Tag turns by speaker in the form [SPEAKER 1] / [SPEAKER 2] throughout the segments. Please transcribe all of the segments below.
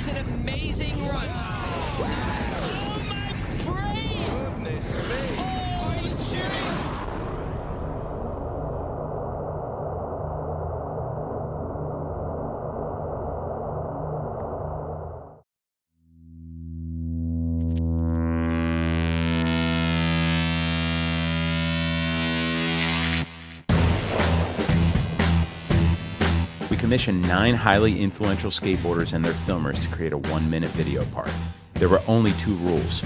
[SPEAKER 1] is an amazing run. Oh my brain! Goodness me! Oh, are you serious?
[SPEAKER 2] We commissioned 9 highly influential skateboarders and their filmers to create a 1-minute video part. There were only 2 rules.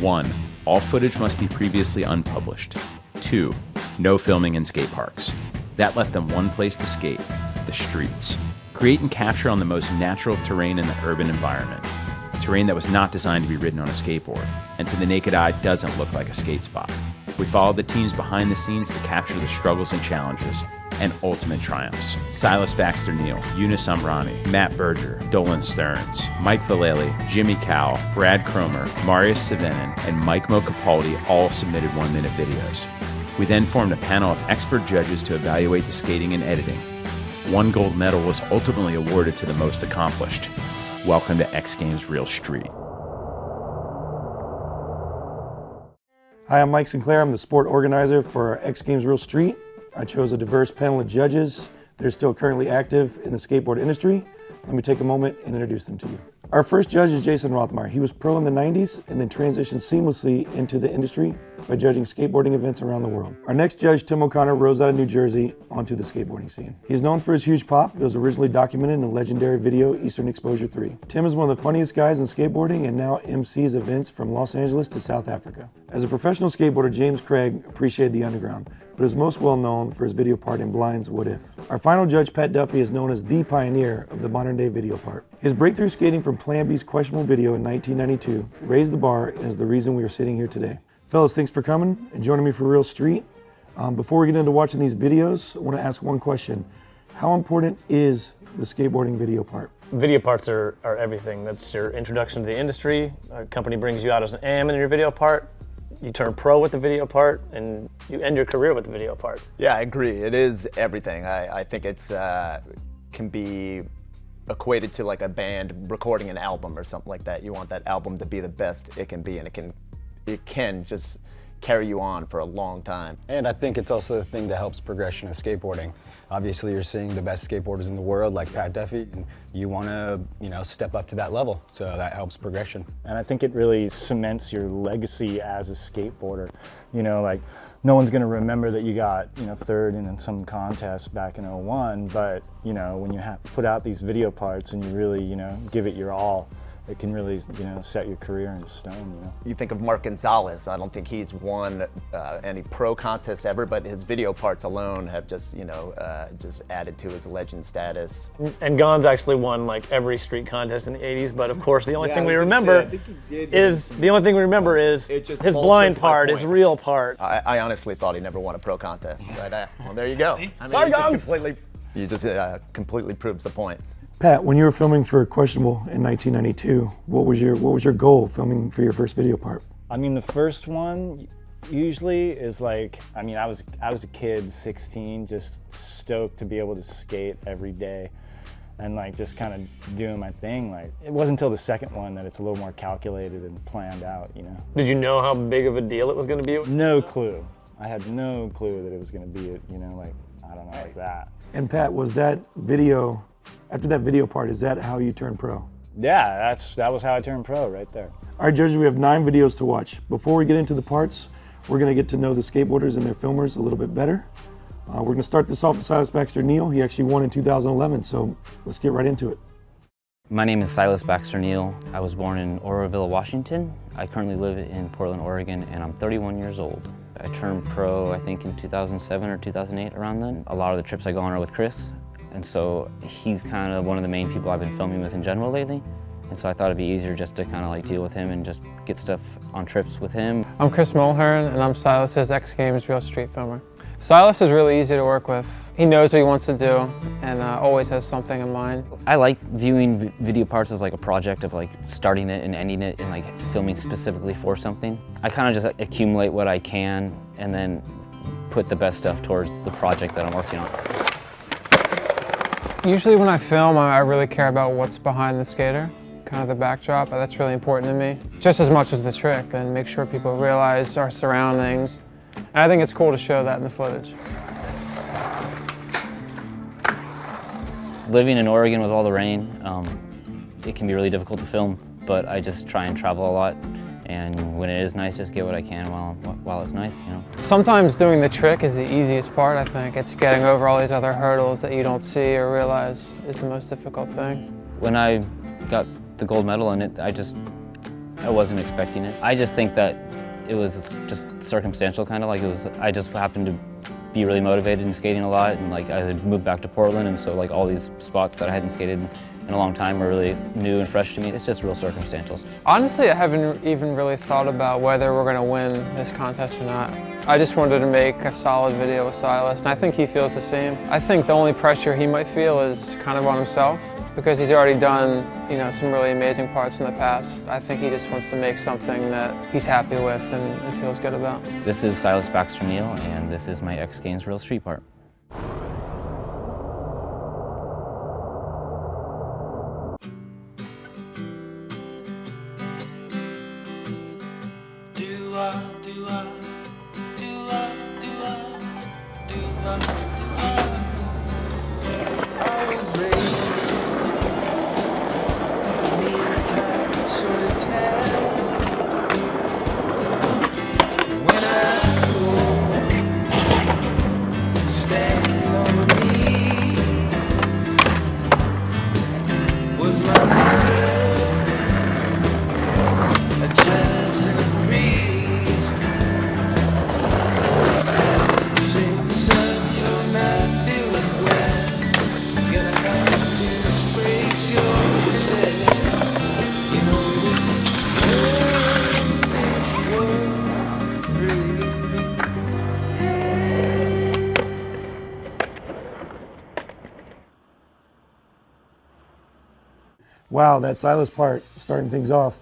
[SPEAKER 2] 1, all footage must be previously unpublished. 2, no filming in skate parks. That left them one place to skate, the streets. Create and capture on the most natural terrain in the urban environment. Terrain that was not designed to be ridden on a skateboard, and to the naked eye doesn't look like a skate spot. We followed the teams behind the scenes to capture the struggles and challenges, and ultimate triumphs. Silas Baxter-Neal, Youness Amrani, Matt Berger, Dolan Stearns, Mike Vallely, Jimmy Cowell, Brad Cromer, Marius Syvanen, and Mo Capaldi all submitted 1-minute videos. We then formed a panel of expert judges to evaluate the skating and editing. 1 gold medal was ultimately awarded to the most accomplished. Welcome to XGames Real Street.
[SPEAKER 3] Hi, I'm Mike Sinclair. I'm the sport organizer for XGames Real Street. I chose a diverse panel of judges that are still currently active in the skateboard industry. Let me take a moment and introduce them to you. Our first judge is Jason Rothmar. He was pro in the 90s and then transitioned seamlessly into the industry by judging skateboarding events around the world. Our next judge, Tim O'Connor, rose out of New Jersey onto the skateboarding scene. He's known for his huge pop that was originally documented in the legendary video Eastern Exposure 3. Tim is one of the funniest guys in skateboarding and now MCs events from Los Angeles to South Africa. As a professional skateboarder, James Craig appreciated the underground, but is most well known for his video part in Blind's What If. Our final judge, Pat Duffy, is known as the pioneer of the modern day video part. His breakthrough skating from Plan B's questionable video in 1992 raised the bar and is the reason we are sitting here today. Fellas, thanks for coming and joining me for Real Street. Before we get into watching these videos, I want to ask one question. How important is the skateboarding video part?
[SPEAKER 4] Video parts are everything. That's your introduction to the industry. A company brings you out as an AM in your video part. You turn pro with the video part, and you end your career with the video part.
[SPEAKER 5] Yeah, I agree. It is everything. I think it's can be equated to like a band recording an album or something like that. You want that album to be the best it can be, and it can just carry you on for a long time.
[SPEAKER 6] And I think it's also the thing that helps progression of skateboarding. Obviously, you're seeing the best skateboarders in the world, like Pat Duffy, and you want to, step up to that level. So that helps progression.
[SPEAKER 7] And I think it really cements your legacy as a skateboarder. Like no one's going to remember that you got, third in some contest back in '01, but when you put out these video parts and you really, give it your all, it can really, set your career in stone,
[SPEAKER 5] You think of Mark Gonzalez. I don't think he's won any pro contests ever, but his video parts alone have just, just added to his legend status.
[SPEAKER 4] And Gonz actually won like every street contest in the '80s, but of course the only thing we remember is his blind part, his real part.
[SPEAKER 5] I honestly thought he never won a pro contest, but well, there you go. I mean,
[SPEAKER 4] Sorry, Gonz.
[SPEAKER 5] You just completely proves the point.
[SPEAKER 3] Pat, when you were filming for Questionable in 1992, what was your goal filming for your first video part?
[SPEAKER 7] I mean, the first one usually is like, I was a kid, 16, just stoked to be able to skate every day and like just kind of doing my thing. Like it wasn't until the second one that it's a little more calculated and planned out,
[SPEAKER 4] Did you know how big of a deal it was going to be?
[SPEAKER 7] No clue. I had no clue that it was going to be, like, I don't know, like that.
[SPEAKER 3] And Pat, was that video, after that video part, is that how you turned pro?
[SPEAKER 7] Yeah, that was how I turned pro right there.
[SPEAKER 3] All right, judges, we have 9 videos to watch. Before we get into the parts, we're gonna get to know the skateboarders and their filmers a little bit better. We're gonna start this off with Silas Baxter-Neal. He actually won in 2011, so let's get right into it.
[SPEAKER 8] My name is Silas Baxter-Neal. I was born in Oroville, Washington. I currently live in Portland, Oregon, and I'm 31 years old. I turned pro, I think, in 2007 or 2008, around then. A lot of the trips I go on are with Chris, and so he's kind of one of the main people I've been filming with in general lately. And so I thought it'd be easier just to kind of like deal with him and just get stuff on trips with him.
[SPEAKER 9] I'm Chris Mulhern, and I'm Silas's XGames Real Street filmer. Silas is really easy to work with. He knows what he wants to do and always has something in mind.
[SPEAKER 8] I like viewing video parts as like a project of like starting it and ending it and like filming specifically for something. I kind of just accumulate what I can and then put the best stuff towards the project that I'm working on.
[SPEAKER 9] Usually when I film, I really care about what's behind the skater, kind of the backdrop. That's really important to me, just as much as the trick, and make sure people realize our surroundings. And I think it's cool to show that in the footage.
[SPEAKER 8] Living in Oregon with all the rain, it can be really difficult to film, but I just try and travel a lot. And when it is nice, just get what I can while it's nice, you know.
[SPEAKER 9] Sometimes doing the trick is the easiest part, I think. It's getting over all these other hurdles that you don't see or realize is the most difficult thing.
[SPEAKER 8] When I got the gold medal in it, I wasn't expecting it. I just think that it was just circumstantial, kind of like I just happened to be really motivated in skating a lot, and like I had moved back to Portland, and so like all these spots that I hadn't skated in a long time were really new and fresh to me. It's just real circumstantial.
[SPEAKER 9] Honestly, I haven't even really thought about whether we're going to win this contest or not. I just wanted to make a solid video with Silas, and I think he feels the same. I think the only pressure he might feel is kind of on himself, because he's already done, you know, some really amazing parts in the past. I think he just wants to make something that he's happy with and feels good about.
[SPEAKER 8] This is Silas Baxter-Neal, and this is my XGames Real Street part.
[SPEAKER 3] Wow, that Silas part, starting things off.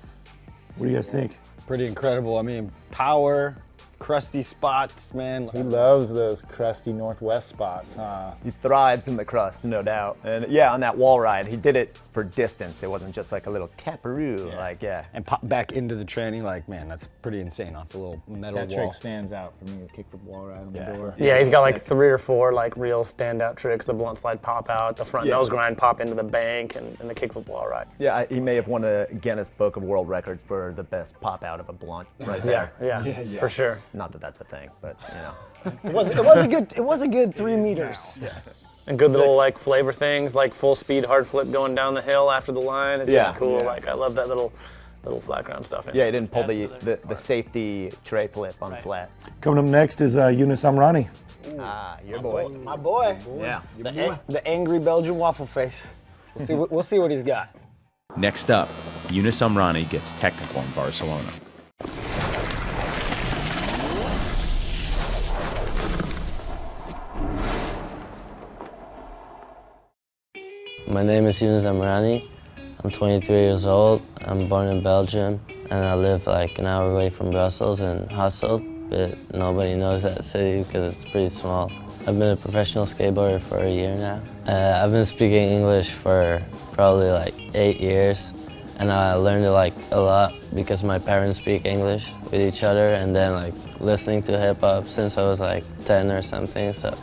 [SPEAKER 3] What do you guys think?
[SPEAKER 6] Pretty incredible. I mean, power, crusty spots, man.
[SPEAKER 7] He loves those crusty Northwest spots, huh?
[SPEAKER 5] He thrives in the crust, no doubt. And yeah, on that wall ride, he did it for distance. It wasn't just like a little caparoo, like, yeah.
[SPEAKER 6] And pop back into the tranny, like, man, that's pretty insane off the little metal
[SPEAKER 7] That
[SPEAKER 6] wall.
[SPEAKER 7] trick stands out for me, the kickflip wall ride on the door.
[SPEAKER 4] Yeah, he's got like 3 or 4 like real standout tricks. The blunt slide pop out, the front nose grind pop into the bank, and the kickflip wall ride.
[SPEAKER 5] Yeah, he may have won a Guinness Book of World Records for the best pop out of a blunt right there.
[SPEAKER 4] Yeah, for sure.
[SPEAKER 5] Not that that's a thing, but you know.
[SPEAKER 6] It was a good 3 meters.
[SPEAKER 5] Yeah.
[SPEAKER 4] And good little like flavor things, like full speed hard flip going down the hill after the line. It's just cool. Like I love that little flat ground stuff.
[SPEAKER 5] Yeah, he didn't pull the safety tray flip on flat.
[SPEAKER 3] Coming up next is Youness Amrani.
[SPEAKER 5] Your boy.
[SPEAKER 6] My boy.
[SPEAKER 5] Yeah.
[SPEAKER 6] The angry Belgian waffle face. We'll see what he's got.
[SPEAKER 2] Next up, Youness Amrani gets technical in Barcelona.
[SPEAKER 10] My name is Youness Amrani. I'm 23 years old. I'm born in Belgium, and I live like an hour away from Brussels in Hasselt, but nobody knows that city because it's pretty small. I've been a professional skateboarder for a year now. I've been speaking English for probably like 8 years, and I learned it like a lot because my parents speak English with each other, and then like listening to hip hop since I was like 10 or something. So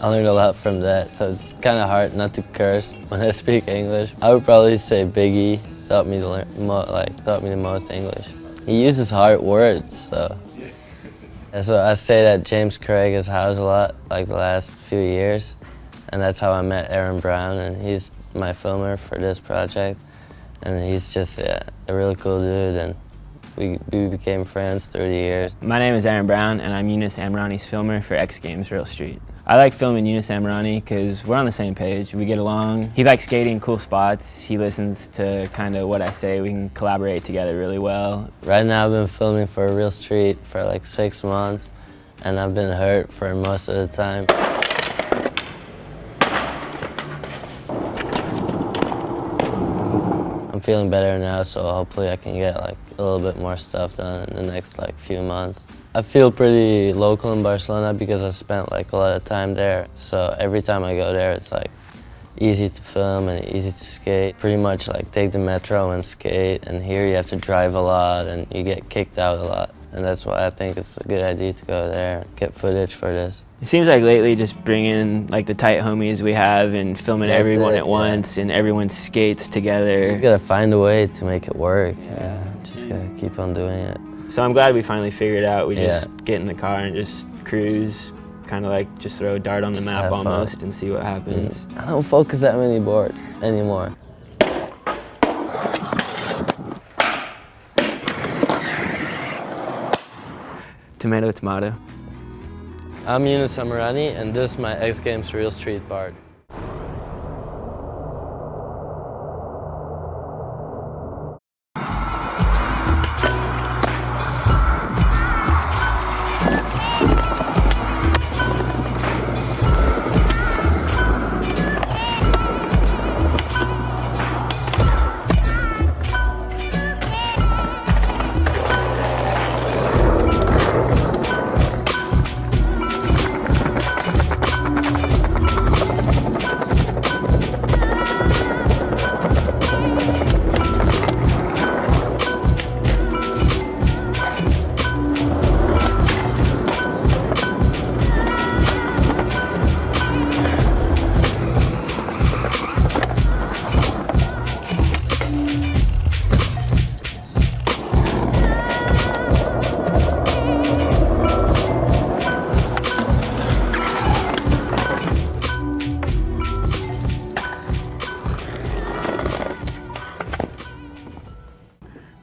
[SPEAKER 10] I learned a lot from that, so it's kind of hard not to curse when I speak English. I would probably say Biggie taught me the most English. He uses hard words, so. And so I stayed at James Craig's house a lot, like the last few years, and that's how I met Aaron Brown, and he's my filmer for this project, and he's just a really cool dude, and we became friends through the years.
[SPEAKER 11] My name is Aaron Brown, and I'm Youness Amrani's filmer for XGames Real Street. I like filming Youness Amrani because we're on the same page. We get along. He likes skating cool spots. He listens to kind of what I say. We can collaborate together really well.
[SPEAKER 10] Right now I've been filming for Real Street for like 6 months, and I've been hurt for most of the time. I'm feeling better now, so hopefully I can get like a little bit more stuff done in the next like few months. I feel pretty local in Barcelona because I spent like a lot of time there. So every time I go there, it's like easy to film and easy to skate. Pretty much like take the metro and skate, and here you have to drive a lot and you get kicked out a lot. And that's why I think it's a good idea to go there and get footage for this.
[SPEAKER 11] It seems like lately just bringing like the tight homies we have and filming everyone at once and everyone skates together.
[SPEAKER 10] You gotta find a way to make it work. Yeah, just gotta keep on doing it.
[SPEAKER 11] So I'm glad we finally figured out. We just get in the car and just cruise, kind of like just throw a dart on the map almost and see what happens.
[SPEAKER 10] I don't focus that many boards anymore.
[SPEAKER 11] Tomato, tomato.
[SPEAKER 10] I'm Youness Amrani, and this is my XGames Real Street part.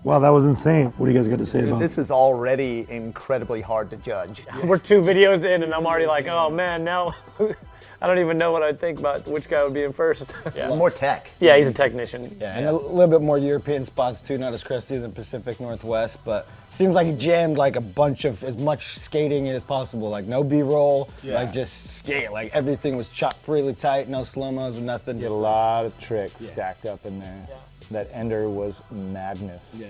[SPEAKER 3] Wow, that was insane. What do you guys got to say about
[SPEAKER 5] This is already incredibly hard to judge.
[SPEAKER 4] We're 2 videos in and I'm already like, oh man, now I don't even know what I'd think about which guy would be in first.
[SPEAKER 5] Yeah. More tech.
[SPEAKER 4] Yeah, he's a technician.
[SPEAKER 6] Yeah, and a little bit more European spots too, not as crusty as the Pacific Northwest, but seems like he jammed like a bunch of, as much skating as possible, like no B-roll, like just skate, like everything was chopped really tight, no slow-mos or nothing.
[SPEAKER 7] Get a lot of tricks stacked up in there. That ender was madness.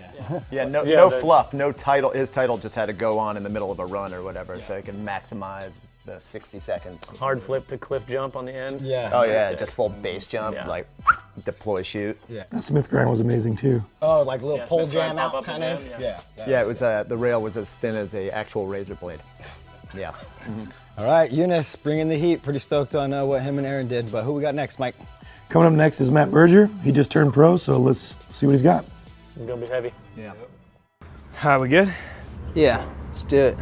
[SPEAKER 5] Yeah, no fluff, no title. His title just had to go on in the middle of a run or whatever, so he can maximize the 60 seconds.
[SPEAKER 4] Hard flip to cliff jump on the end.
[SPEAKER 6] Yeah.
[SPEAKER 5] Oh yeah, just full base jump, like deploy shoot.
[SPEAKER 6] Yeah.
[SPEAKER 3] The Smith grind was amazing too.
[SPEAKER 6] Oh, like a little pole
[SPEAKER 4] Smith
[SPEAKER 6] jam
[SPEAKER 4] grind, pop
[SPEAKER 6] out
[SPEAKER 4] up
[SPEAKER 6] kind
[SPEAKER 4] and
[SPEAKER 6] of?
[SPEAKER 4] jam,
[SPEAKER 6] Yeah.
[SPEAKER 5] It was the rail was as thin as a actual razor blade. Yeah.
[SPEAKER 6] All right, Youness, bringing the heat. Pretty stoked on what him and Aaron did, but who we got next, Mike?
[SPEAKER 3] Coming up next is Matt Berger. He just turned pro, so let's see what he's got.
[SPEAKER 4] It's gonna be heavy.
[SPEAKER 5] Yeah.
[SPEAKER 11] Are we good? Yeah, let's do it.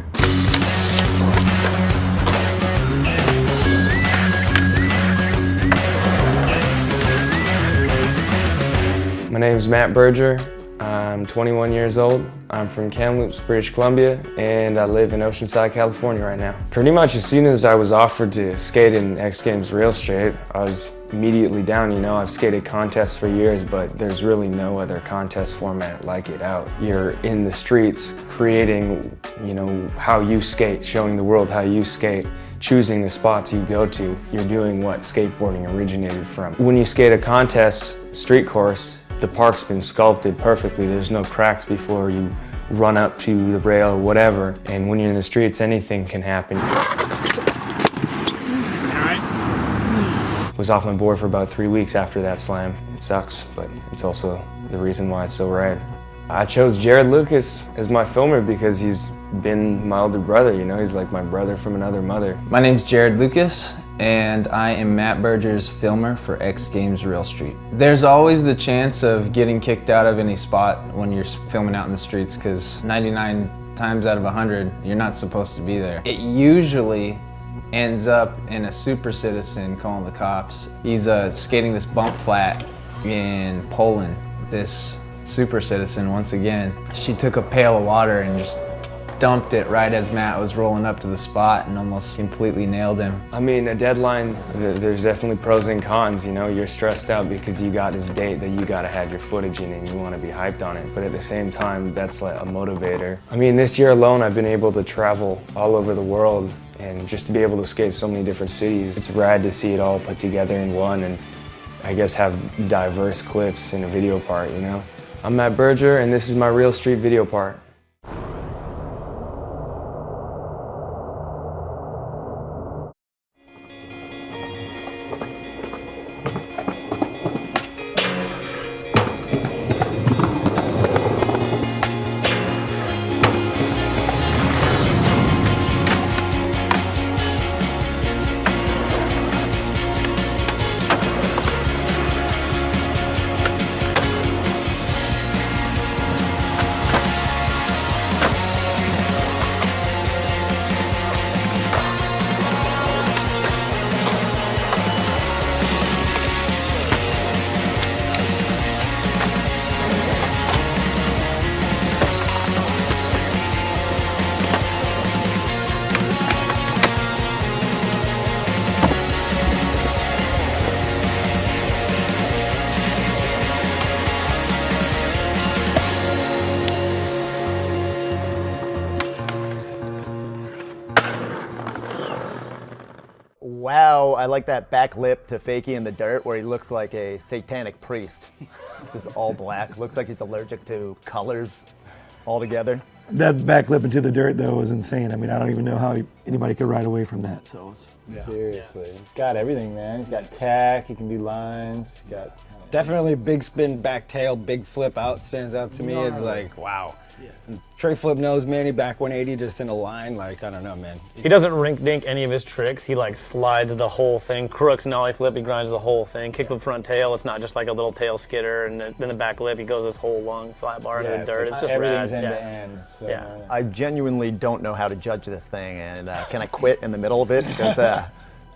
[SPEAKER 12] My name is Matt Berger. I'm 21 years old. I'm from Kamloops, British Columbia, and I live in Oceanside, California right now. Pretty much as soon as I was offered to skate in X Games Rail Straight, I was immediately down. You know, I've skated contests for years, but there's really no other contest format like it out. You're in the streets creating, you know, how you skate, showing the world how you skate, choosing the spots you go to. You're doing what skateboarding originated from. When you skate a contest, street course, the park's been sculpted perfectly. There's no cracks before you run up to the rail or whatever. And when you're in the streets, anything can happen. Was off my board for about 3 weeks after that slam. It sucks, but it's also the reason why it's so rad. I chose Jared Lucas as my filmer because he's been my older brother, you know? He's like my brother from another mother.
[SPEAKER 13] My name's Jared Lucas, and I am Matt Berger's filmer for X Games Real Street. There's always the chance of getting kicked out of any spot when you're filming out in the streets, because 99 times out of 100, you're not supposed to be there. It usually ends up in a super citizen calling the cops. He's skating this bump flat in Poland. This super citizen, once again, she took a pail of water and just dumped it right as Matt was rolling up to the spot and almost completely nailed him.
[SPEAKER 12] I mean, a deadline, there's definitely pros and cons, you know? You're stressed out because you got this date that you gotta have your footage in and you wanna be hyped on it. But at the same time, that's like a motivator. I mean, this year alone, I've been able to travel all over the world, and just to be able to skate so many different cities, it's rad to see it all put together in one, and I guess have diverse clips in a video part, you know? I'm Matt Berger, and this is my Real Street video part.
[SPEAKER 5] I like that back lip to Fakey in the dirt where he looks like a satanic priest. Just all black. Looks like he's allergic to colors altogether.
[SPEAKER 3] That back lip into the dirt, though, was insane. I mean, I don't even know how anybody could ride away from that. So
[SPEAKER 7] Seriously. He's got everything, man. He's got tack, he can do lines, he's got...
[SPEAKER 6] Definitely big spin, back tail, big flip out stands out to me. It's like, wow. Tray flip nose Manny, back 180 just in a line, like, I don't know, man.
[SPEAKER 4] He doesn't rink-dink any of his tricks. He like slides the whole thing. Crooks, nollie flip, he grinds the whole thing. Kickflip front tail, it's not just like a little tail skidder, and then the back lip, he goes this whole long flat bar into the dirt. It's just
[SPEAKER 6] everything's
[SPEAKER 4] rad.
[SPEAKER 6] end to end. So,
[SPEAKER 5] I genuinely don't know how to judge this thing, and can I quit in the middle of it? Because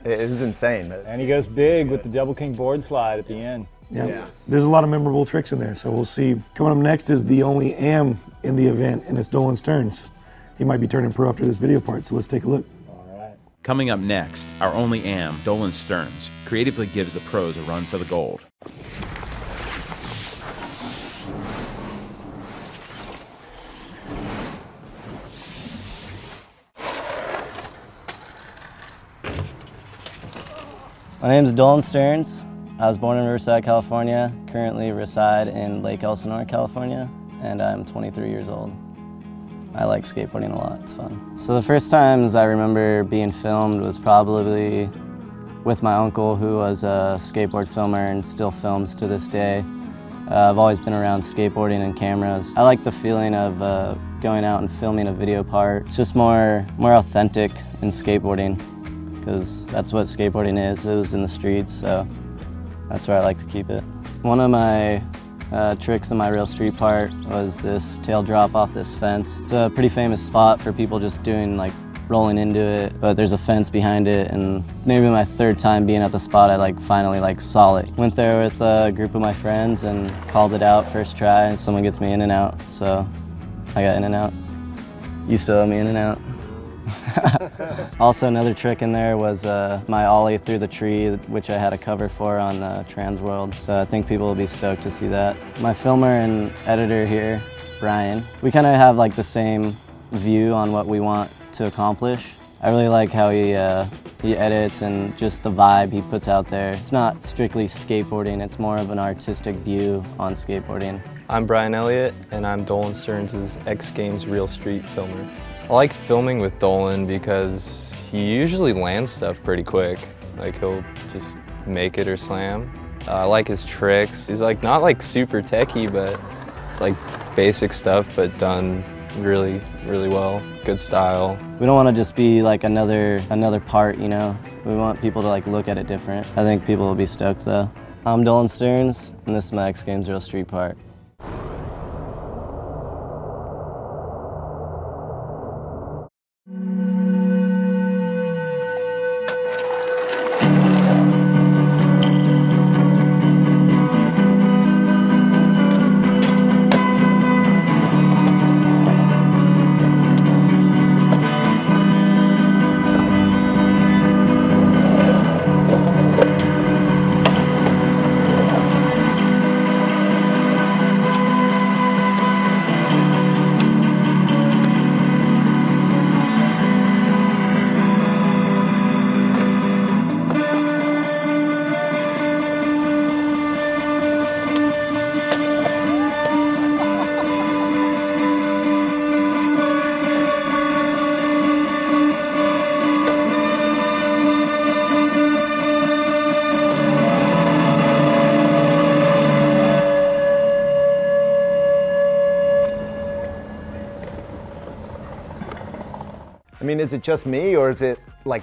[SPEAKER 5] it is insane.
[SPEAKER 7] And he goes big with the double king board slide at the end.
[SPEAKER 3] yeah, there's a lot of memorable tricks in there. So we'll see. Coming up next is the only AM in the event, and it's Dolan Stearns. He might be turning pro after this video part, so let's take a look.
[SPEAKER 2] Coming up next, our only AM, Dolan Stearns, creatively gives the pros a run for the gold.
[SPEAKER 10] My name is Dolan Stearns. I was born in Riverside, California, currently reside in Lake Elsinore, California, and I'm 23 years old. I like skateboarding a lot, it's fun. So the first times I remember being filmed was probably with my uncle, who was a skateboard filmer and still films to this day. I've always been around skateboarding and cameras. I like the feeling of going out and filming a video part. It's just more authentic in skateboarding, because that's what skateboarding is. It was in the streets, so that's where I like to keep it. One of my tricks in my real street part was this tail drop off this fence. It's a pretty famous spot for people just doing like rolling into it, but there's a fence behind it, and maybe my third time being at the spot, I finally saw it. Went there with a group of my friends and called it out first try, and someone gets me in and out, so I got in and out. You still owe me in and out. Also, another trick in there was my ollie through the tree, which I had a cover for on Trans World, so I think people will be stoked to see that. My filmer and editor here, Brian, we kind of have the same view on what we want to accomplish. I really like how he edits and just the vibe he puts out there. It's not strictly skateboarding, it's more of an artistic view on skateboarding.
[SPEAKER 14] I'm Brian Elliott, and I'm Dolan Stearns' X Games Real Street filmer. I like filming with Dolan because he usually lands stuff pretty quick. He'll just make it or slam. I like his tricks. He's not super techy, but it's basic stuff, but done really, really well. Good style. We don't want to just be another part, you know? We want people to look at it different. I think people will be stoked though. I'm Dolan Stearns, and this is my X Games Real Street part.
[SPEAKER 5] I mean, is it just me, or is it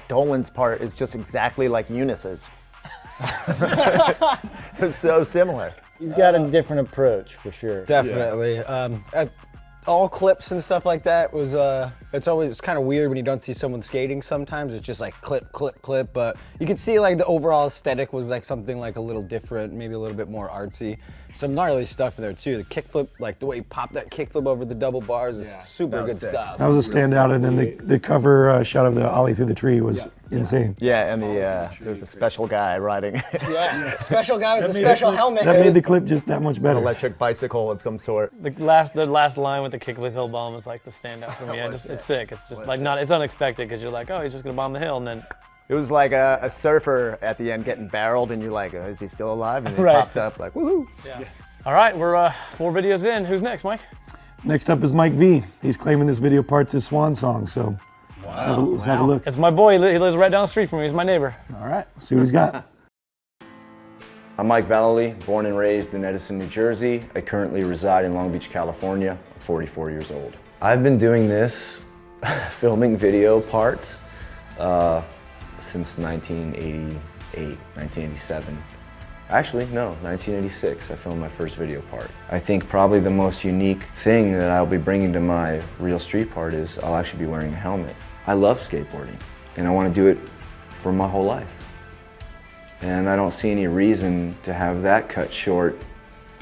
[SPEAKER 5] Dolan's part is just exactly like Youness's? It's so similar.
[SPEAKER 6] He's got a different approach, for sure. Definitely. All clips and stuff like that was, it's kind of weird when you don't see someone skating sometimes. It's just clip, clip, clip, but you can see the overall aesthetic was something a little different, maybe a little bit more artsy. Some gnarly stuff in there too. The kickflip, the way he popped that kickflip over the double bars is super good stuff.
[SPEAKER 3] That was a standout, and then the cover shot of the ollie through the tree was insane.
[SPEAKER 5] Yeah, and there's a special guy riding.
[SPEAKER 6] Special guy with a special helmet.
[SPEAKER 3] That made the clip just that much better.
[SPEAKER 5] An electric bicycle of some sort.
[SPEAKER 4] The last line with the kickflip hill bomb is the standout for me. It's sick. It's just it's unexpected, because you're oh, he's just gonna bomb the hill, and then
[SPEAKER 5] It was like a surfer at the end getting barreled, and you're like, is he still alive? And he
[SPEAKER 4] Right.
[SPEAKER 5] pops up like, woohoo!
[SPEAKER 4] Yeah. All right, we're 4 videos in. Who's next, Mike?
[SPEAKER 3] Next up is Mike V. He's claiming this video part's his swan song, so let's have a look.
[SPEAKER 4] It's my boy. He lives right down the street from me. He's my neighbor.
[SPEAKER 3] All right, see what he's got.
[SPEAKER 15] I'm Mike Vallely, born and raised in Edison, New Jersey. I currently reside in Long Beach, California. I'm 44 years old. I've been doing this, filming video parts, since 1988, 1987. Actually, no, 1986, I filmed my first video part. I think probably the most unique thing that I'll be bringing to my real street part is I'll actually be wearing a helmet. I love skateboarding, and I want to do it for my whole life. And I don't see any reason to have that cut short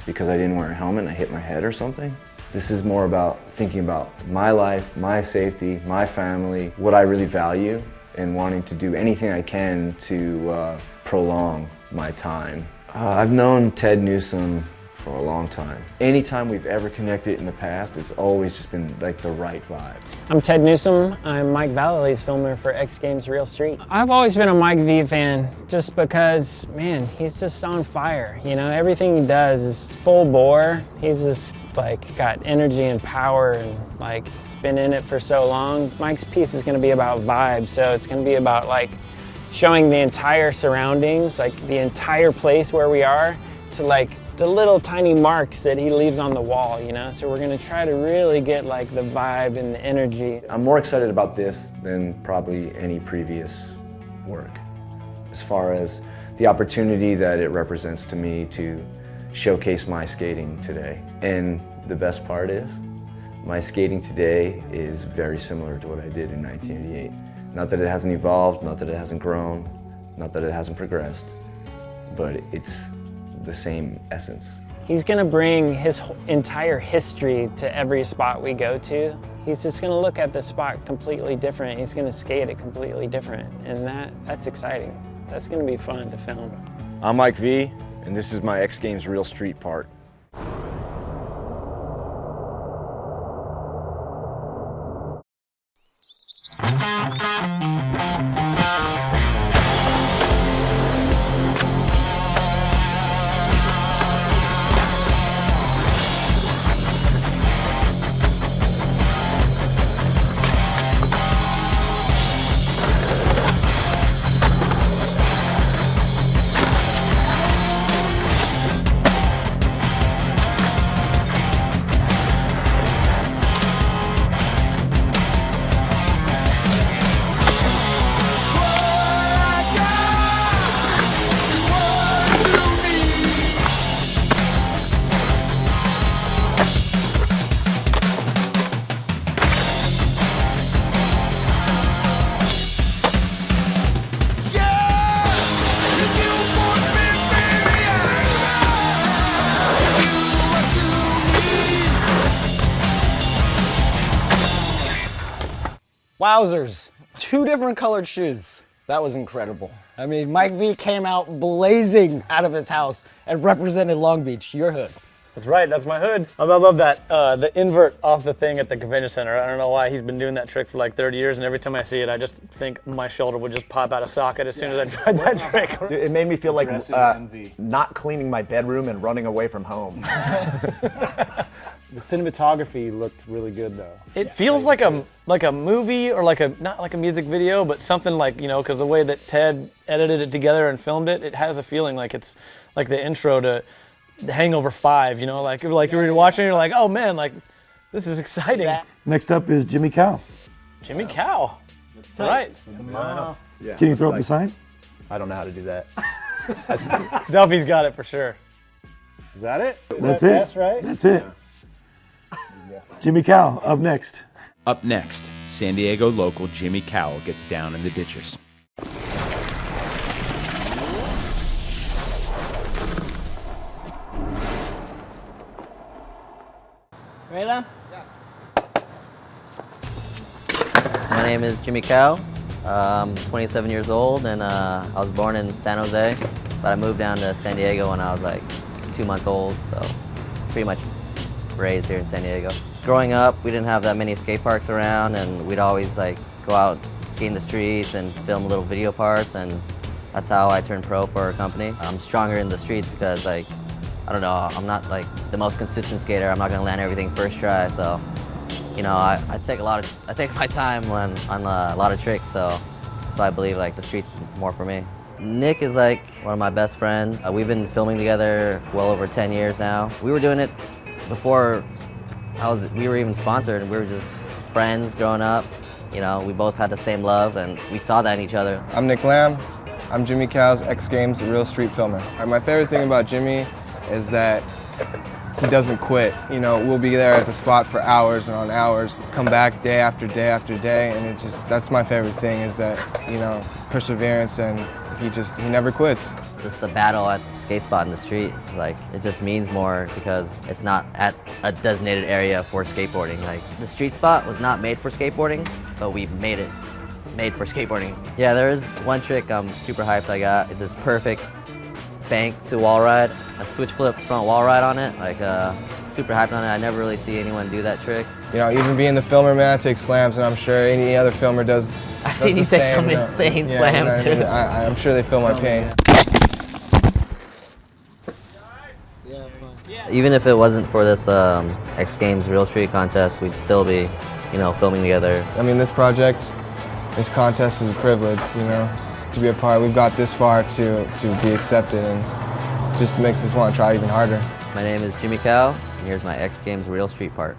[SPEAKER 15] because I didn't wear a helmet and I hit my head or something. This is more about thinking about my life, my safety, my family, what I really value, and wanting to do anything I can to prolong my time. I've known Ted Newsom for a long time. Anytime we've ever connected in the past, it's always just been like the right vibe.
[SPEAKER 16] I'm Ted Newsom. I'm Mike Vallely's filmer for X Games Real Street. I've always been a Mike V fan just because, man, he's just on fire. You know, everything he does is full bore. He's just like got energy and power, and like he's been in it for so long. Mike's piece is gonna be about vibe, so it's gonna be about like showing the entire surroundings, like the entire place where we are, to like the little tiny marks that he leaves on the wall, you know? So we're gonna try to really get like the vibe and the energy.
[SPEAKER 15] I'm more excited about this than probably any previous work, as far as the opportunity that it represents to me to showcase my skating today. And the best part is, my skating today is very similar to what I did in 1988. Not that it hasn't evolved, not that it hasn't grown, not that it hasn't progressed, but it's the same essence.
[SPEAKER 16] He's gonna bring his entire history to every spot we go to. He's just gonna look at the spot completely different. He's gonna skate it completely different, and that's exciting. That's gonna be fun to film.
[SPEAKER 15] I'm Mike V, and this is my X Games Real Street part.
[SPEAKER 6] Wowzers, 2 different colored shoes. That was incredible. I mean, Mike V came out blazing out of his house and represented Long Beach, your hood.
[SPEAKER 4] That's right, that's my hood. I love that, the invert off the thing at the convention center. I don't know why, he's been doing that trick for like 30 years, and every time I see it, I just think my shoulder would just pop out of socket as soon as I tried that trick.
[SPEAKER 5] It made me feel like not cleaning my bedroom and running away from home.
[SPEAKER 7] The cinematography looked really good though.
[SPEAKER 4] It feels like a movie, or like not like a music video, but something like, you know, because the way that Ted edited it together and filmed it, it has a feeling like it's like the intro to The Hangover 5, you know, like you're watching, you're like, oh man, like this is exciting.
[SPEAKER 3] Next up is Jimmy Cow.
[SPEAKER 4] Jimmy Cow. That's right.
[SPEAKER 5] Yeah.
[SPEAKER 3] Can you throw up the sign?
[SPEAKER 5] I don't know how to do that.
[SPEAKER 4] Duffy's got it for sure.
[SPEAKER 7] Is that it?
[SPEAKER 3] That's it.
[SPEAKER 7] That's right.
[SPEAKER 3] That's it. Jimmy Cow up next.
[SPEAKER 2] Up next, San Diego local Jimmy Cowell gets down in the ditches.
[SPEAKER 17] Ready? My name is Jimmy Cow. I'm 27 years old, and I was born in San Jose, but I moved down to San Diego when I was like 2 months old, so pretty much raised here in San Diego. Growing up, we didn't have that many skate parks around, and we'd always like go out, skate in the streets, and film little video parts, and that's how I turned pro for our company. I'm stronger in the streets because, like, I don't know, I'm not like the most consistent skater. I'm not gonna land everything first try, so you know, I take my time on a lot of tricks, so I believe like the streets is more for me. Nick is like one of my best friends. We've been filming together well over 10 years now. We were doing it before we were even sponsored. We were just friends growing up. You know, we both had the same love, and we saw that in each other.
[SPEAKER 18] I'm Nick Lamb. I'm Jimmy Cow's X Games Real Street filmer. My favorite thing about Jimmy is that he doesn't quit. You know, we'll be there at the spot for hours and on hours, come back day after day after day, and that's my favorite thing, is that, you know, perseverance, and he never quits.
[SPEAKER 17] Just the battle at the skate spot in the street, it's like, it just means more because it's not at a designated area for skateboarding. Like, the street spot was not made for skateboarding, but we made it made for skateboarding. Yeah, there is one trick I'm super hyped I got. It's this perfect bank to wall ride, a switch flip front wall ride on it. Like, super hyped on it. I never really see anyone do that trick.
[SPEAKER 18] You know, even being the filmer, man, I take slams, and I'm sure any other filmer does.
[SPEAKER 17] I've seen you take some insane slams.
[SPEAKER 18] You know, I'm sure they feel my pain.
[SPEAKER 17] Even if it wasn't for this X Games Real Street contest, we'd still be, you know, filming together.
[SPEAKER 18] I mean, this project, this contest is a privilege, you know, to be a part. We've got this far to be accepted, and just makes us want to try even harder.
[SPEAKER 17] My name is Jimmy Cow, and here's my X Games Real Street part.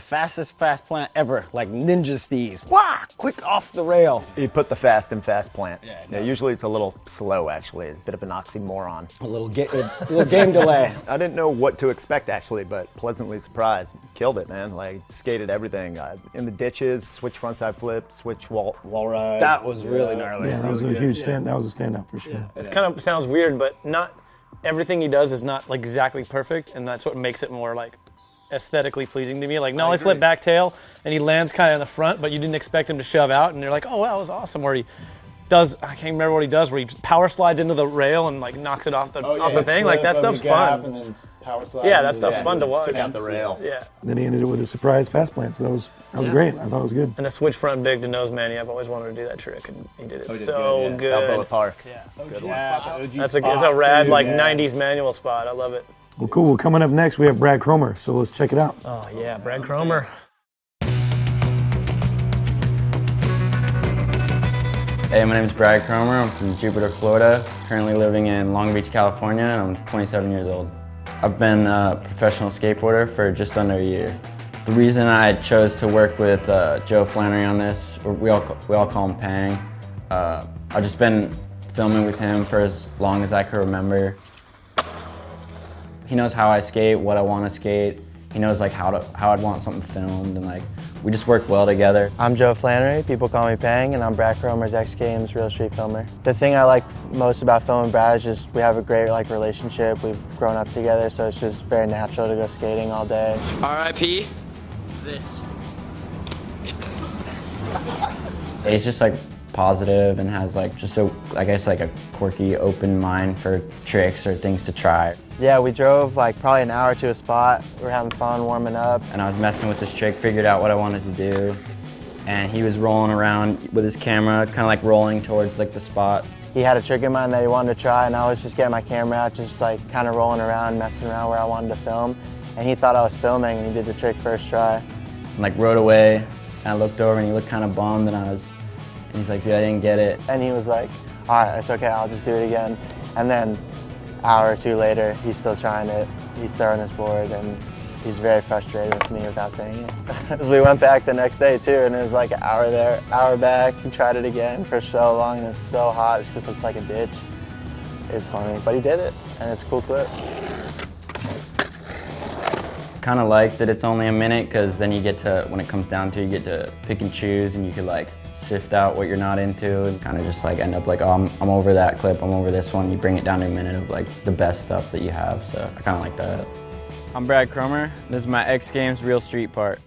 [SPEAKER 6] Fastest fast plant ever, like ninja steez. Wah! Quick off the rail.
[SPEAKER 5] He put the fast in fast plant. Yeah, usually it's a little slow, actually. A bit of an oxymoron.
[SPEAKER 6] A little game delay.
[SPEAKER 5] I didn't know what to expect, actually, but pleasantly surprised. Killed it, man. Like, skated everything. In the ditches, switch frontside flip, switch wall ride.
[SPEAKER 6] That was really gnarly.
[SPEAKER 3] Yeah, that was a huge stand. That was a standout for sure.
[SPEAKER 4] Yeah. It kind of sounds weird, but not everything he does is not like exactly perfect, and that's what makes it more like aesthetically pleasing to me. Like, nollie flip back tail, and he lands kind of in the front, but you didn't expect him to shove out, and you're like, oh, that was awesome. Where he does, I can't remember what he does, where he power slides into the rail and like knocks it off the thing. Like, that stuff's fun.
[SPEAKER 6] And then power slide.
[SPEAKER 4] Yeah, that stuff's fun to watch.
[SPEAKER 5] Took out the rail.
[SPEAKER 4] Yeah.
[SPEAKER 3] Then he ended it with a surprise fast plant, so that was great. I thought it was good.
[SPEAKER 4] And the switch front big to nose manny, I've always wanted to do that trick, and he did it so good.
[SPEAKER 5] Elbow Park.
[SPEAKER 4] Yeah.
[SPEAKER 5] Good one.
[SPEAKER 4] It's a rad, like, 90s manual spot. I love it.
[SPEAKER 3] Well, cool. Well, coming up next, we have Brad Cromer, so let's check it out.
[SPEAKER 4] Oh, yeah, Brad Cromer.
[SPEAKER 11] Hey, my name is Brad Cromer. I'm from Jupiter, Florida. Currently living in Long Beach, California, and I'm 27 years old. I've been a professional skateboarder for just under a year. The reason I chose to work with Joe Flannery on this, we all call him Pang. I've just been filming with him for as long as I can remember. He knows how I skate, what I want to skate. He knows like how I'd want something filmed, and like we just work well together.
[SPEAKER 19] I'm Joe Flannery, people call me Pang, and I'm Brad Cromer's X Games Real Street filmer. The thing I like most about filming Brad is just we have a great relationship. We've grown up together, so it's just very natural to go skating all day.
[SPEAKER 1] R.I.P. this.
[SPEAKER 11] He's just like positive and has like just I guess like a quirky, open mind for tricks or things to try.
[SPEAKER 19] Yeah, we drove like probably an hour to a spot. We were having fun warming up.
[SPEAKER 11] And I was messing with this trick, figured out what I wanted to do.
[SPEAKER 20] and he was rolling around with his camera, kind of like rolling towards like the spot.
[SPEAKER 19] He had a trick in mind that he wanted to try, and I was just getting my camera out, just like kind of rolling around, messing around where I wanted to film. And he thought I was filming, and he did the trick first try.
[SPEAKER 20] And like rode away, and I looked over, and he looked kind of bummed, and he's like, dude, I didn't get it.
[SPEAKER 19] And he was like, all right, it's okay, I'll just do it again. And then an hour or two later, he's still trying it. He's throwing his board, and he's very frustrated with me without saying it. We went back the next day too, and it was like an hour there, hour back. He tried it again for so long, and it was so hot, it just looks like a ditch. It's funny, but he did it, and it's a cool clip.
[SPEAKER 20] Kind of like that it's only a minute, because then you get to, when it comes down to, you get to pick and choose, and you could like sift out what you're not into, and kind of just like end up like, oh, I'm over that clip, I'm over this one. You bring it down to a minute of like the best stuff that you have, so I kind of like that.
[SPEAKER 11] I'm Brad Cromer. This is my X Games Real Street part.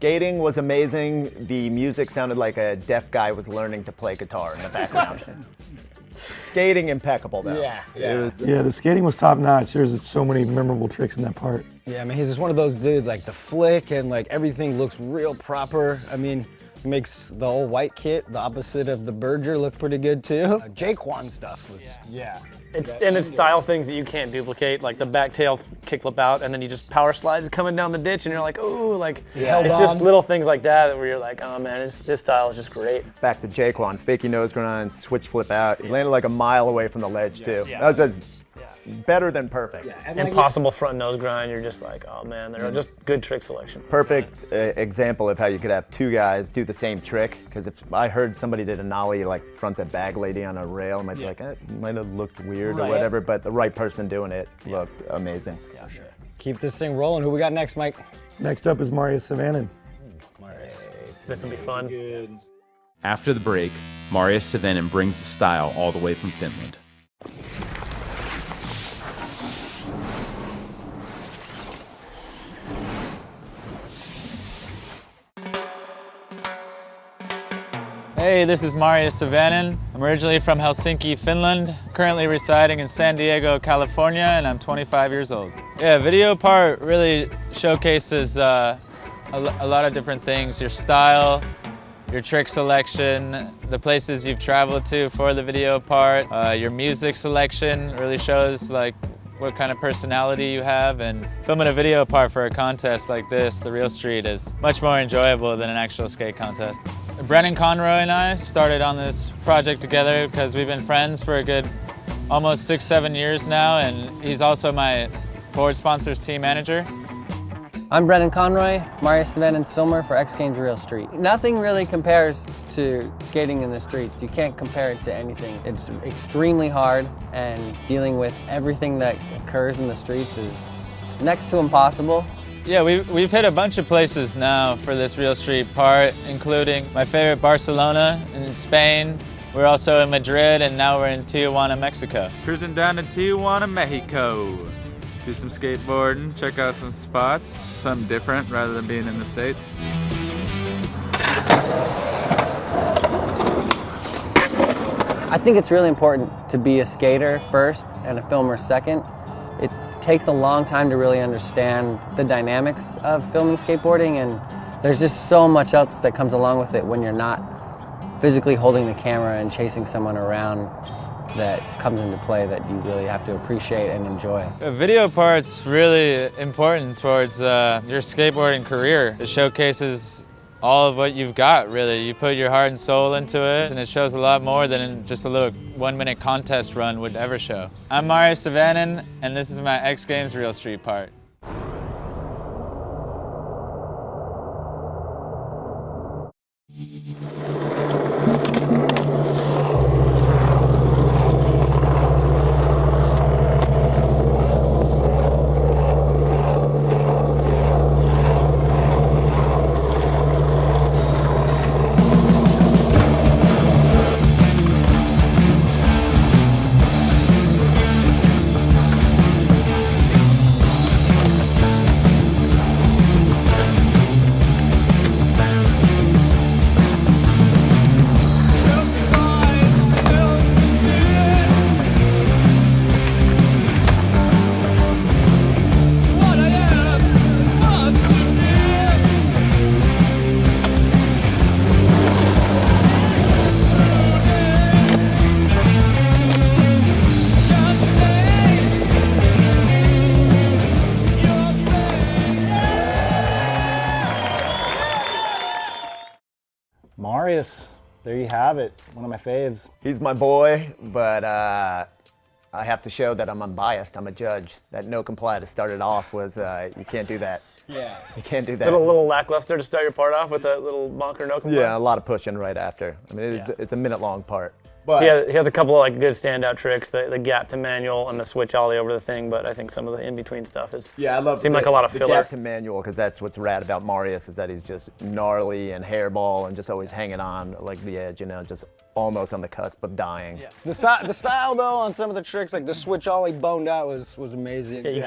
[SPEAKER 5] Skating was amazing. The music sounded like a deaf guy was learning to play guitar in the background. Skating impeccable though.
[SPEAKER 6] Yeah.
[SPEAKER 3] Yeah, the skating was top notch. There's so many memorable tricks in that part.
[SPEAKER 6] Yeah, I mean, he's just one of those dudes, like the flick and like everything looks real proper. I mean, it makes the whole white kit, the opposite of the Berger, look pretty good too. Jaquan stuff was,
[SPEAKER 4] It's style things that you can't duplicate, like the back tail kickflip out, and then you just power slides coming down the ditch, and you're like, ooh, like it's just little things like that where you're like, oh man, this style is just great.
[SPEAKER 5] Back to Jaquan, fakie nose grind, switch flip out. He landed like a mile away from the ledge too. That was better than perfect.
[SPEAKER 4] Impossible front nose grind. You're just like, oh man, they're just good trick selection.
[SPEAKER 5] Perfect example of how you could have two guys do the same trick. Because if I heard somebody did a nollie like frontside bag lady on a rail, I might be like, it might have looked weird or whatever. But the right person doing it looked amazing.
[SPEAKER 6] Yeah, sure. Keep this thing rolling. Who we got next, Mike?
[SPEAKER 3] Next up is Marius Syvanen.
[SPEAKER 4] This will be fun.
[SPEAKER 2] After the break, Marius Syvanen brings the style all the way from Finland.
[SPEAKER 21] Hey, this is Marius Syvanen. I'm originally from Helsinki, Finland, currently residing in San Diego, California, and I'm 25 years old. Yeah, video part really showcases a lot of different things. Your style, your trick selection, the places you've traveled to for the video part, your music selection really shows like what kind of personality you have, and filming a video part for a contest like this, the Real Street, is much more enjoyable than an actual skate contest. Brennan Conroy and I started on this project together because we've been friends for a good almost 6-7 years now, and he's also my board sponsors team manager.
[SPEAKER 22] I'm Brennan Conroy, Marius Syvanen's filmer for X Games Real Street. Nothing really compares to skating in the streets. You can't compare it to anything. It's extremely hard, and dealing with everything that occurs in the streets is next to impossible.
[SPEAKER 21] Yeah, we've hit a bunch of places now for this Real Street part, including my favorite Barcelona in Spain. We're also in Madrid, and now we're in Tijuana, Mexico. Cruising down to Tijuana, Mexico. Do some skateboarding, check out some spots, something different rather than being in the States.
[SPEAKER 22] I think it's really important to be a skater first and a filmer second. It takes a long time to really understand the dynamics of filming skateboarding, and there's just so much else that comes along with it when you're not physically holding the camera and chasing someone around. that comes into play that you really have to appreciate and enjoy.
[SPEAKER 21] The video part's really important towards your skateboarding career. It showcases all of what you've got, really. You put your heart and soul into it, and it shows a lot more than just a little 1-minute contest run would ever show. I'm Marius Syvanen, and this is my X Games Real Street part.
[SPEAKER 7] Marius, there you have it, one of my faves.
[SPEAKER 5] He's my boy, but I have to show that I'm unbiased. I'm a judge. That no comply to start it off was, you can't do that.
[SPEAKER 4] Yeah.
[SPEAKER 5] You can't do that.
[SPEAKER 4] A little lackluster to start your part off with a little bonker no comply.
[SPEAKER 5] Yeah, a lot of pushing right after. I mean, it's a minute-long part. But
[SPEAKER 4] he has a couple of like good standout tricks, the gap to manual and the switch ollie over the thing, but I think some of the in-between stuff is seemed like a lot of filler.
[SPEAKER 5] The gap to manual, because that's what's rad about Marius, is that he's just gnarly and hairball and just always hanging on like the edge, you know, just almost on the cusp of dying.
[SPEAKER 6] Yeah. The style though on some of the tricks, like the switch ollie boned out was amazing.
[SPEAKER 4] Yeah, you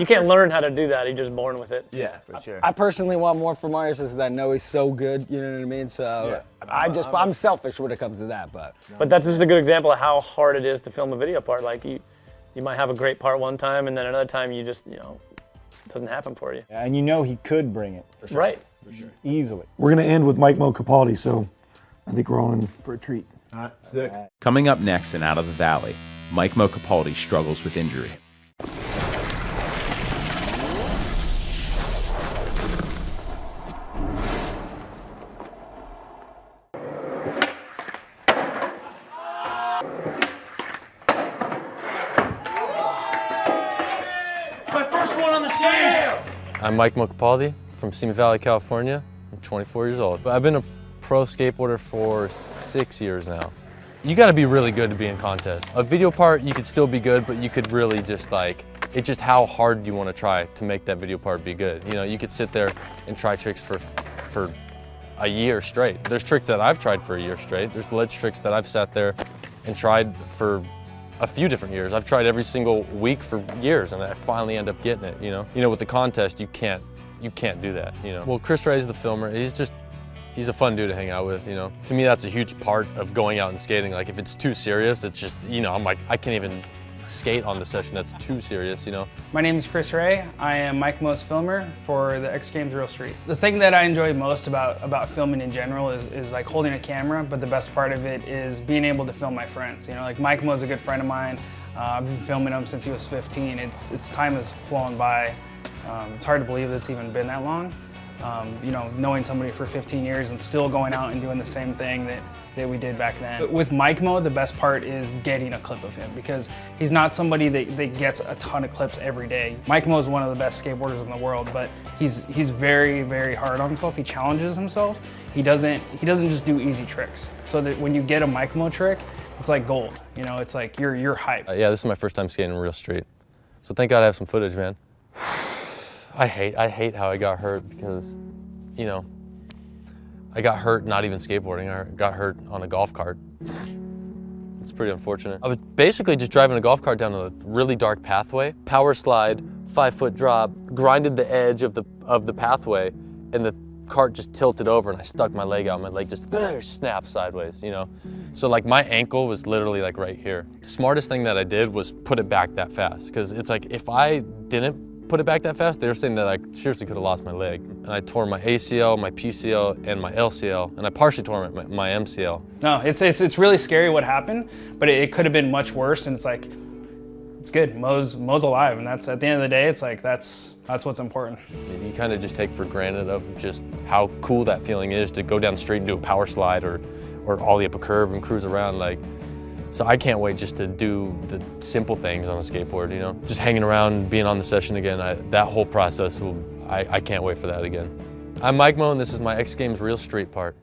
[SPEAKER 4] can't learn how to do that. You're just born with it.
[SPEAKER 5] Yeah, for sure.
[SPEAKER 6] I personally want more from Marius because I know he's so good. You know what I mean? So I'm selfish when it comes to that, but
[SPEAKER 4] that's just a good example of how hard it is to film a video part. Like you might have a great part one time, and then another time you just it doesn't happen for you.
[SPEAKER 7] Yeah, and you know he could bring it. For sure.
[SPEAKER 4] Right.
[SPEAKER 7] For sure. Easily.
[SPEAKER 3] We're gonna end with Mo Capaldi, so I think we're all in for a treat.
[SPEAKER 5] All right, sick.
[SPEAKER 2] Coming up next and out of the Valley, Mo Capaldi struggles with injury.
[SPEAKER 1] My first one on the scale!
[SPEAKER 14] I'm Mo Capaldi from Simi Valley, California. I'm 24 years old. I've been a pro skateboarder for 6 years now. You gotta be really good to be in contests. A video part, you could still be good, but you could really just it's just how hard you wanna try to make that video part be good. You know, you could sit there and try tricks for a year straight. There's tricks that I've tried for a year straight. There's ledge tricks that I've sat there and tried for a few different years. I've tried every single week for years, and I finally end up getting it, you know? You know, with the contest, you can't do that, you know? Well, Chris Ray's the filmer. He's a fun dude to hang out with, you know? To me, that's a huge part of going out and skating. Like, if it's too serious, it's just, you know, I'm like, I can't even skate on the session that's too serious, you know?
[SPEAKER 8] My name is Chris Ray. I am Mike Mo's filmer for the X Games Real Street. The thing that I enjoy most about filming in general is like holding a camera, but the best part of it is being able to film my friends. You know, like Mike Mo's a good friend of mine. I've been filming him since he was 15. It's time has flown by. It's hard to believe that it's even been that long. You know, knowing somebody for 15 years and still going out and doing the same thing that we did back then. But with Mike Mo, the best part is getting a clip of him because he's not somebody that gets a ton of clips every day. Mike Mo is one of the best skateboarders in the world, but he's very, very hard on himself. He challenges himself. He doesn't just do easy tricks. So that when you get a Mike Mo trick, it's like gold. You know, it's like you're hyped.
[SPEAKER 14] Yeah, this is my first time skating in real street. So thank God I have some footage, man. I hate how I got hurt because, you know, I got hurt not even skateboarding. I got hurt on a golf cart. It's pretty unfortunate. I was basically just driving a golf cart down a really dark pathway, power slide, 5-foot drop, grinded the edge of the pathway, and the cart just tilted over and I stuck my leg out. My leg just snapped sideways, you know? So like my ankle was literally like right here. The smartest thing that I did was put it back that fast because it's like if I didn't
[SPEAKER 9] put it back that fast, they were saying that I seriously could have lost my leg. And I tore my ACL, my PCL, and my LCL, and I partially tore my MCL.
[SPEAKER 8] No, it's really scary what happened, but it could have been much worse, and it's like, it's good. Mo's alive, and that's, at the end of the day, it's like that's what's important.
[SPEAKER 9] You kind of just take for granted of just how cool that feeling is to go down the street and do a power slide or ollie up a curb and cruise around. Like, so I can't wait just to do the simple things on a skateboard, you know? Just hanging around, being on the session again, that whole process, I can't wait for that again. I'm Mike Mo, and this is my X Games Real Street part.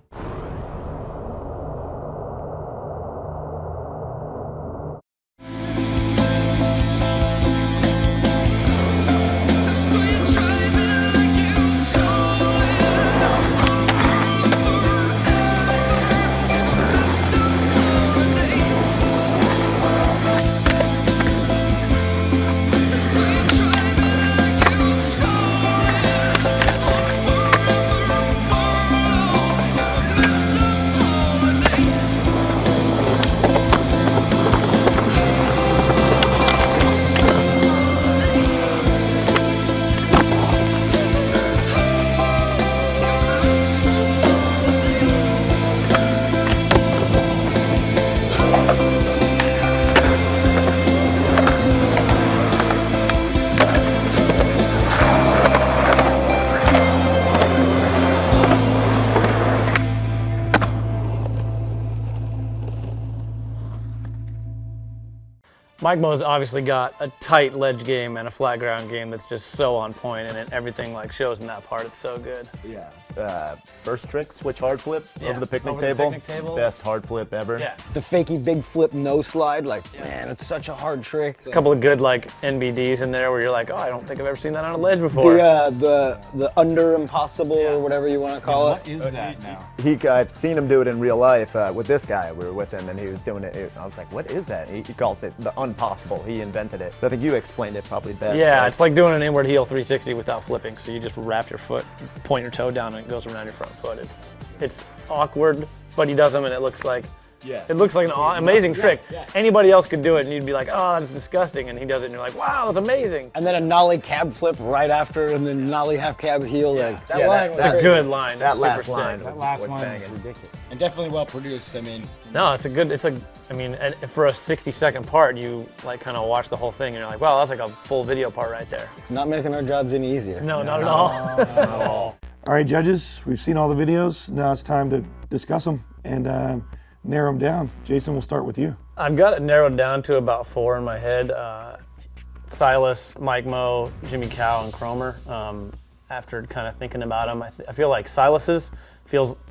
[SPEAKER 4] Mike Mo's obviously got a tight ledge game and a flat ground game that's just so on point, and everything like shows in that part. It's so good.
[SPEAKER 5] Yeah. First trick, switch hard flip over the picnic
[SPEAKER 4] over the
[SPEAKER 5] table.
[SPEAKER 4] picnic table.
[SPEAKER 5] Best hard flip ever.
[SPEAKER 4] Yeah.
[SPEAKER 6] The fakey big flip no slide, like, man, it's such a hard trick.
[SPEAKER 4] A couple of good like NBDs in there where you're like, oh, I don't think I've ever seen that on a ledge before.
[SPEAKER 6] The under impossible or whatever you want to call it.
[SPEAKER 5] What is that now? I've seen him do it in real life with this guy. We were with him and he was doing it. I was like, what is that? He calls it the unpossible. He invented it. So I think you explained it probably best.
[SPEAKER 4] Yeah, it's like doing an inward heel 360 without flipping. So you just wrap your foot, point your toe down, and it goes around your front foot. It's awkward, but he does them, and it looks like an amazing trick. Anybody else could do it, and you'd be like, oh, that's disgusting. And he does it, and you're like, wow, that's amazing.
[SPEAKER 6] And then a nollie cab flip right after, and then nollie half cab heel. Like
[SPEAKER 4] that line was a good line.
[SPEAKER 6] That
[SPEAKER 4] That's
[SPEAKER 6] last
[SPEAKER 4] super
[SPEAKER 6] line.
[SPEAKER 4] sick.
[SPEAKER 6] That last line is ridiculous.
[SPEAKER 22] And definitely well produced. I mean,
[SPEAKER 4] No, I mean, and for a 60-second part, you like kind of watch the whole thing, and you're like, wow, that's like a full video part right there.
[SPEAKER 6] Not making our jobs any easier.
[SPEAKER 4] No, not at all.
[SPEAKER 3] All right, judges, we've seen all the videos. Now it's time to discuss them and narrow them down. Jason, we'll start with you.
[SPEAKER 4] I've got it narrowed down to about 4 in my head. Silas, Mike Mo, Jimmy Cow, and Cromer. After kind of thinking about them, I feel like Silas's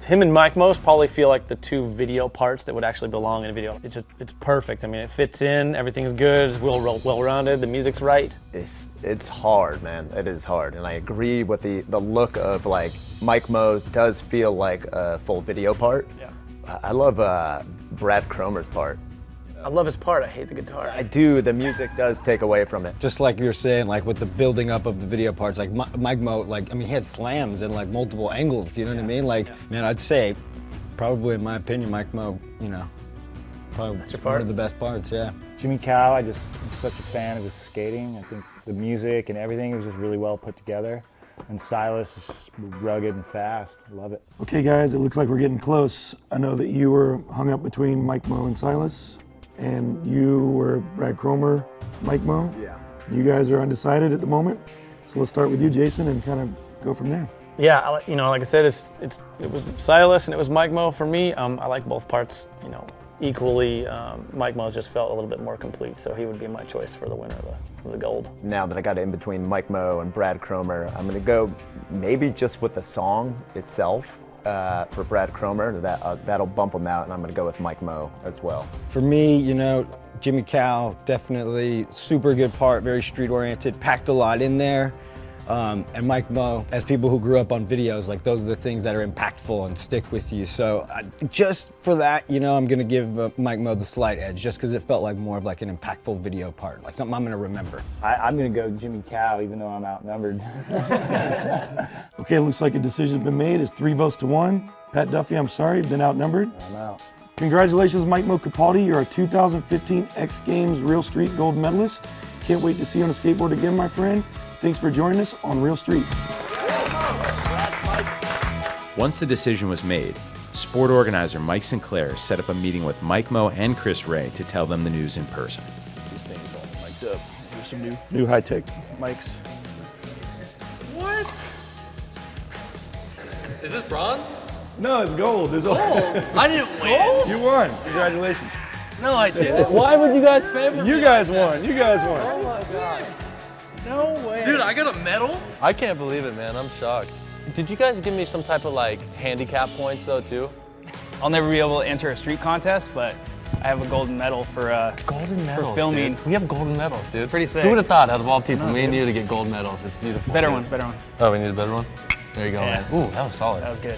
[SPEAKER 4] him and Mike Mo's probably feel like the 2 video parts that would actually belong in a video. It's perfect. I mean, it fits in, everything's good, it's well-rounded, the music's right.
[SPEAKER 5] It's hard, man. It is hard, and I agree with the look of like Mike Mo's does feel like a full video part.
[SPEAKER 4] Yeah.
[SPEAKER 5] I love Brad Cromer's part.
[SPEAKER 4] I love his part. I hate the guitar.
[SPEAKER 5] I do. The music does take away from it.
[SPEAKER 6] Just like you were saying, like with the building up of the video parts, like Mike Mo, like, I mean, he had slams in like multiple angles, you know what I mean? Like, man, I'd say, probably in my opinion, Mike Mo, you know, probably one of the best parts, yeah.
[SPEAKER 7] Jimmy Cow, I'm such a fan of his skating. I think the music and everything was just really well put together. And Silas is just rugged and fast. I love it.
[SPEAKER 3] Okay, guys, it looks like we're getting close. I know that you were hung up between Mike Mo and Silas, and you were Brad Cromer, Mike Mo.
[SPEAKER 5] Yeah.
[SPEAKER 3] You guys are undecided at the moment. So let's start with you, Jason, and kind of go from there.
[SPEAKER 4] Yeah, you know, like I said, it was Silas and it was Mike Mo for me. I like both parts, you know, equally. Mike Mo's just felt a little bit more complete, so he would be my choice for the winner of the gold.
[SPEAKER 5] Now that I got it in between Mike Mo and Brad Cromer, I'm gonna go maybe just with the song itself for Brad Cromer. That'll bump him out, and I'm gonna go with Mike Mo as well.
[SPEAKER 6] For me, you know, Jimmy Cow, definitely super good part, very street oriented, packed a lot in there. And Mike Mo, as people who grew up on videos, like those are the things that are impactful and stick with you. So just for that, you know, I'm gonna give Mike Mo the slight edge, just because it felt like more of like an impactful video part, like something I'm gonna remember.
[SPEAKER 7] I'm gonna go Jimmy Cow, even though I'm outnumbered.
[SPEAKER 3] Okay, it looks like a decision's been made. It's 3 votes to 1. Pat Duffy, I'm sorry, you've been outnumbered.
[SPEAKER 7] I'm out.
[SPEAKER 3] Congratulations, Mike Mo Capaldi. You're a 2015 X Games Real Street gold medalist. Can't wait to see you on the skateboard again, my friend. Thanks for joining us on Real Street.
[SPEAKER 2] Once the decision was made, sport organizer Mike Sinclair set up a meeting with Mike Mo and Chris Ray to tell them the news in person.
[SPEAKER 12] These things all mic'd up. Here's some
[SPEAKER 3] New high-tech
[SPEAKER 12] mics.
[SPEAKER 13] What? Is this bronze?
[SPEAKER 3] No, it's gold. It's
[SPEAKER 13] gold? I didn't win.
[SPEAKER 3] You won. Congratulations.
[SPEAKER 13] No, I didn't.
[SPEAKER 3] Why would you guys favor me? You guys won. You guys won.
[SPEAKER 13] Oh my god. No way. Dude, I got a medal?
[SPEAKER 14] I can't believe it, man. I'm shocked. Did you guys give me some type of like handicap points though too?
[SPEAKER 8] I'll never be able to enter a street contest, but I have a golden medal for
[SPEAKER 14] medals,
[SPEAKER 8] for filming.
[SPEAKER 14] Dude. We have golden medals, dude.
[SPEAKER 8] It's pretty sick.
[SPEAKER 14] Who would have thought, out of all people,
[SPEAKER 8] I know,
[SPEAKER 14] me and
[SPEAKER 8] dude.
[SPEAKER 14] you to get gold medals? It's beautiful.
[SPEAKER 8] Better
[SPEAKER 14] dude.
[SPEAKER 8] one, better one.
[SPEAKER 14] Oh, we need a better one? There you go,
[SPEAKER 8] Yeah.
[SPEAKER 14] man. Ooh, that was solid.
[SPEAKER 8] That was good.